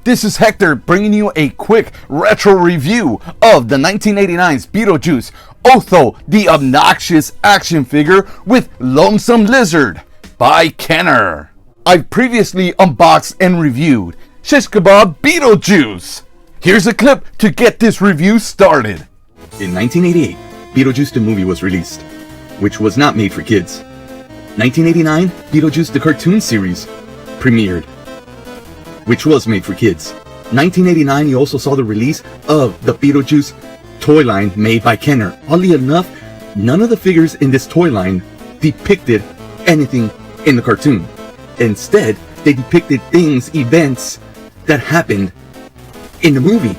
This is Hector bringing you a quick retro review of the 1989's Beetlejuice, Otho, the obnoxious action figure with Lonesome Lizard by Kenner. I've previously unboxed and reviewed Shish Kebab Beetlejuice. Here's a clip to get this review started. In 1988, Beetlejuice the movie was released, which was not made for kids. 1989, Beetlejuice the cartoon series premiered, which was made for kids. 1989, you also saw the release of the Beetlejuice toy line made by Kenner. Oddly enough, none of the figures in this toy line depicted anything in the cartoon. Instead, they depicted events that happened in the movie.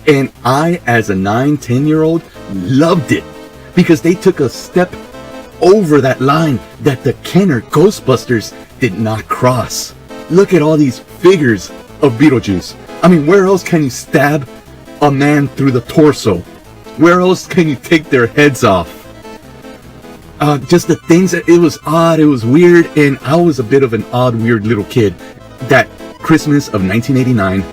And I, as a 9-10-year-old, loved it because they took a step over that line that the Kenner Ghostbusters did not cross. Look at all these figures of Beetlejuice. I mean, where else can you stab a man through the torso? Where else can you take their heads off? Just the things that, it was odd, it was weird, and I was a bit of an odd, weird little kid. That Christmas of 1989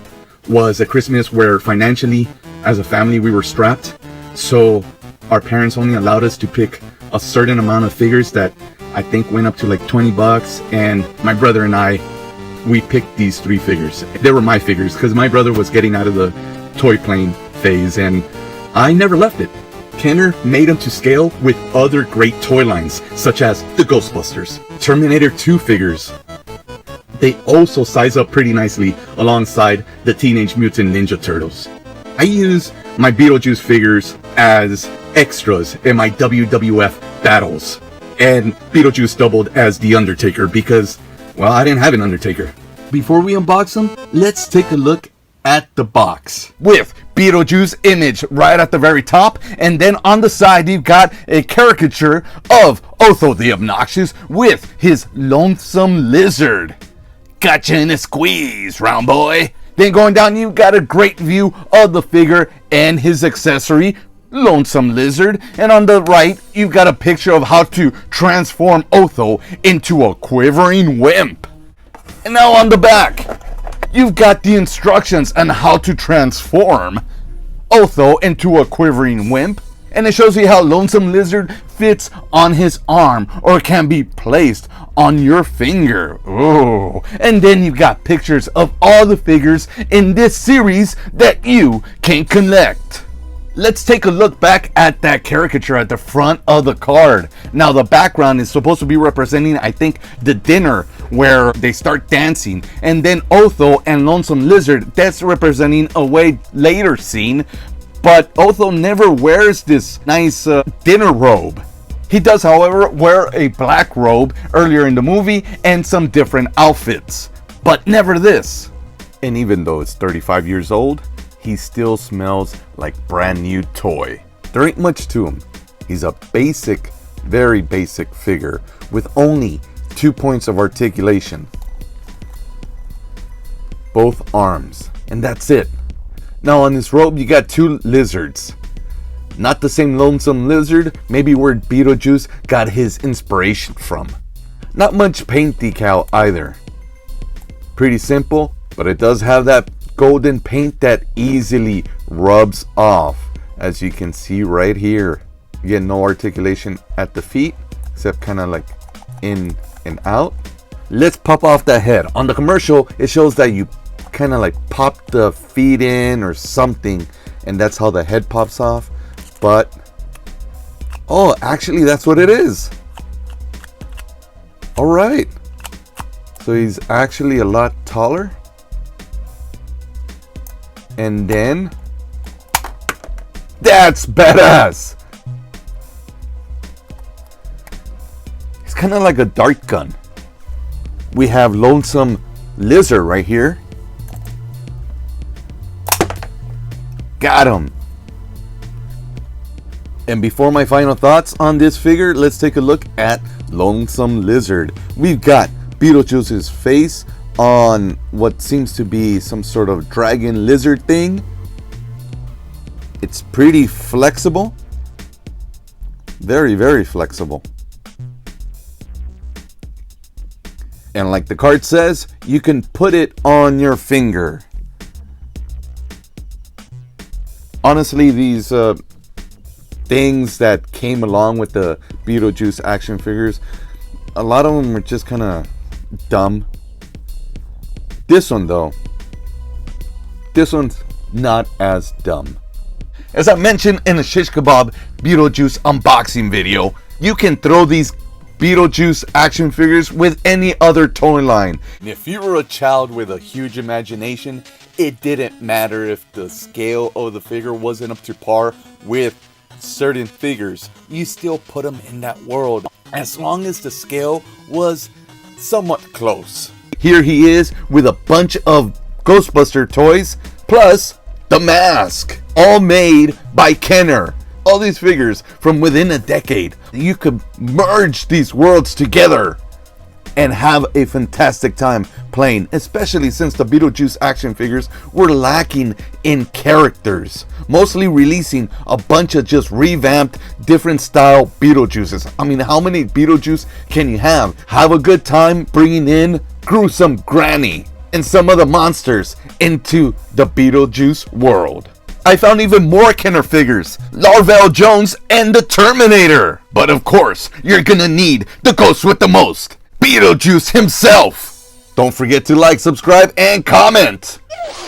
was a Christmas where financially, as a family, we were strapped. So our parents only allowed us to pick a certain amount of figures that I think went up to like $20, and my brother and I, we picked these 3 figures. They were my figures because my brother was getting out of the toy plane phase and I never left it. Kenner made them to scale with other great toy lines such as the Ghostbusters, Terminator 2 figures. They also size up pretty nicely alongside the Teenage Mutant Ninja Turtles. I use my Beetlejuice figures as extras in my WWF battles, and Beetlejuice doubled as The Undertaker because, well, I didn't have an Undertaker. Before we unbox them, let's take a look at the box. With Beetlejuice image right at the very top, and then on the side you've got a caricature of Otho the Obnoxious with his Lonesome Lizard. Gotcha in a squeeze, round boy. Then going down, you've got a great view of the figure and his accessory, Lonesome Lizard, and on the right you've got a picture of how to transform Otho into a quivering wimp. And now on the back you've got the instructions on how to transform Otho into a quivering wimp, and it shows you how Lonesome Lizard fits on his arm or can be placed on your finger. Oh, and then you've got pictures of all the figures in this series that you can collect. Let's take a look back at that caricature at the front of the card. Now the background is supposed to be representing, I think, the dinner where they start dancing. And then Otho and Lonesome Lizard, that's representing a way later scene. But Otho never wears this nice dinner robe. He does, however, wear a black robe earlier in the movie and some different outfits. But never this. And even though it's 35 years old, he still smells like brand new toy. There ain't much to him. He's a basic, very basic figure with only 2 points of articulation. Both arms. And that's it. Now on this robe you got 2 lizards. Not the same Lonesome Lizard, maybe where Beetlejuice got his inspiration from. Not much paint decal either. Pretty simple, but it does have that golden paint that easily rubs off, as you can see right here. Again, no articulation at the feet except kind of like in and out. Let's pop off that head. On the commercial it shows that you kind of like pop the feet in or something, and that's how the head pops off. But oh, actually that's what it is. All right, so he's actually a lot taller. And then, that's badass. It's kind of like a dart gun. We have Lonesome Lizard right here. Got him. And before my final thoughts on this figure, let's take a look at Lonesome Lizard. We've got Beetlejuice's face on what seems to be some sort of dragon lizard thing. It's pretty flexible. Very, very flexible. And like the card says, you can put it on your finger. Honestly, these things that came along with the Beetlejuice action figures, a lot of them are just kind of dumb. This one though, this one's not as dumb. As I mentioned in the Shish Kebab Beetlejuice unboxing video, you can throw these Beetlejuice action figures with any other toy line. And if you were a child with a huge imagination, it didn't matter if the scale of the figure wasn't up to par with certain figures. You still put them in that world as long as the scale was somewhat close. Here he is with a bunch of Ghostbuster toys plus the mask, all made by Kenner. All these figures from within a decade. You could merge these worlds together and have a fantastic time playing, especially since the Beetlejuice action figures were lacking in characters, mostly releasing a bunch of just revamped, different style Beetlejuices. I mean, how many Beetlejuice can you have? Have a good time bringing in Gruesome Granny and some of the monsters into the Beetlejuice world. I found even more Kenner figures, Larval Jones and the Terminator. But of course, you're gonna need the ghost with the most, Beetlejuice himself. Don't forget to like, subscribe, and comment.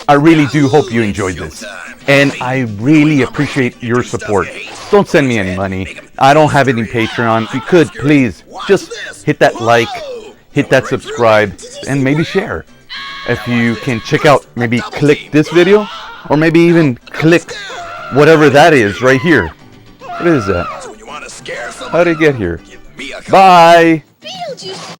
I really do hope you enjoyed this, and I really appreciate your support. Don't send me any money. I don't have any Patreon. If you could, please, just hit that like, hit that subscribe, and maybe share. If you can check out, maybe click this video, or maybe even click whatever that is right here. What is that? How did it get here? Bye!